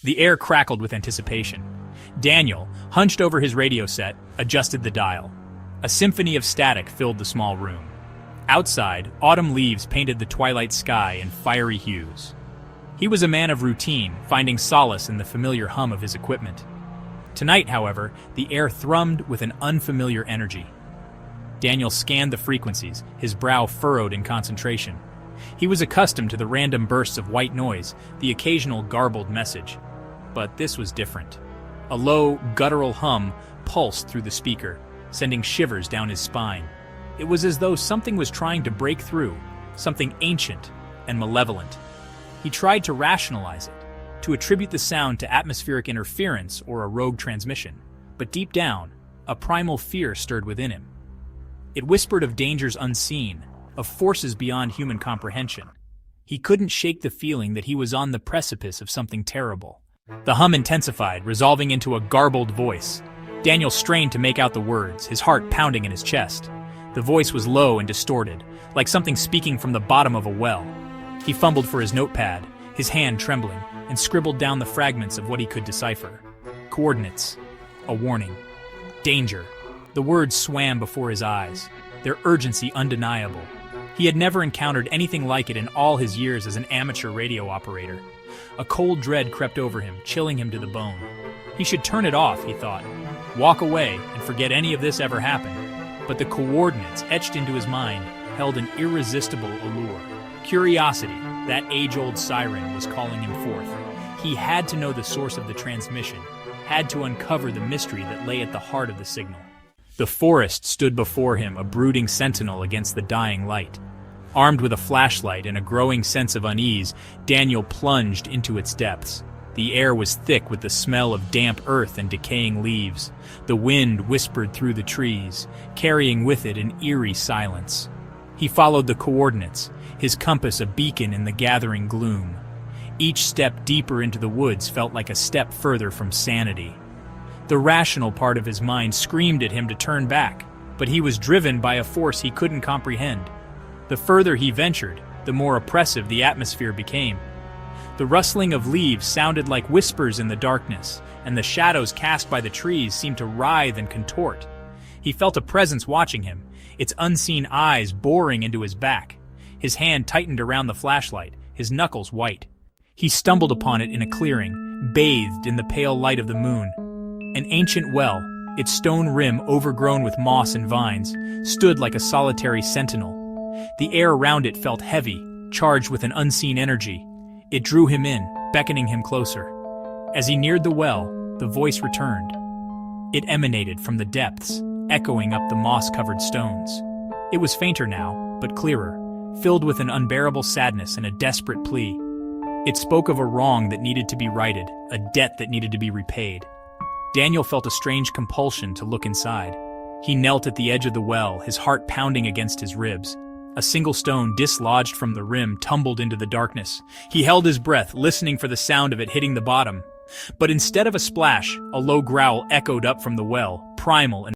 The air crackled with anticipation. Daniel, hunched over his radio set, adjusted the dial. A symphony of static filled the small room. Outside, autumn leaves painted the twilight sky in fiery hues. He was a man of routine, finding solace in the familiar hum of his equipment. Tonight, however, the air thrummed with an unfamiliar energy. Daniel scanned the frequencies, his brow furrowed in concentration. He was accustomed to the random bursts of white noise, the occasional garbled message. But this was different. A low, guttural hum pulsed through the speaker, sending shivers down his spine. It was as though something was trying to break through, something ancient and malevolent. He tried to rationalize it, to attribute the sound to atmospheric interference or a rogue transmission. But deep down, a primal fear stirred within him. It whispered of dangers unseen, of forces beyond human comprehension. He couldn't shake the feeling that he was on the precipice of something terrible. The hum intensified, resolving into a garbled voice. Daniel strained to make out the words, his heart pounding in his chest. The voice was low and distorted, like something speaking from the bottom of a well. He fumbled for his notepad, his hand trembling, and scribbled down the fragments of what he could decipher. Coordinates. A warning. Danger. The words swam before his eyes, their urgency undeniable. He had never encountered anything like it in all his years as an amateur radio operator. A cold dread crept over him, chilling him to the bone. He should turn it off, he thought. Walk away and forget any of this ever happened. But the coordinates etched into his mind held an irresistible allure. Curiosity, that age-old siren, was calling him forth. He had to know the source of the transmission, had to uncover the mystery that lay at the heart of the signal. The forest stood before him, a brooding sentinel against the dying light. Armed with a flashlight and a growing sense of unease, Daniel plunged into its depths. The air was thick with the smell of damp earth and decaying leaves. The wind whispered through the trees, carrying with it an eerie silence. He followed the coordinates, his compass a beacon in the gathering gloom. Each step deeper into the woods felt like a step further from sanity. The rational part of his mind screamed at him to turn back, but he was driven by a force he couldn't comprehend. The further he ventured, the more oppressive the atmosphere became. The rustling of leaves sounded like whispers in the darkness, and the shadows cast by the trees seemed to writhe and contort. He felt a presence watching him, its unseen eyes boring into his back. His hand tightened around the flashlight, his knuckles white. He stumbled upon it in a clearing, bathed in the pale light of the moon. An ancient well, its stone rim overgrown with moss and vines, stood like a solitary sentinel. The air around it felt heavy, charged with an unseen energy. It drew him in, beckoning him closer. As he neared the well, the voice returned. It emanated from the depths, echoing up the moss-covered stones. It was fainter now, but clearer, filled with an unbearable sadness and a desperate plea. It spoke of a wrong that needed to be righted, a debt that needed to be repaid. Daniel felt a strange compulsion to look inside. He knelt at the edge of the well, his heart pounding against his ribs. A single stone dislodged from the rim tumbled into the darkness. He held his breath, listening for the sound of it hitting the bottom. But instead of a splash, a low growl echoed up from the well, primal and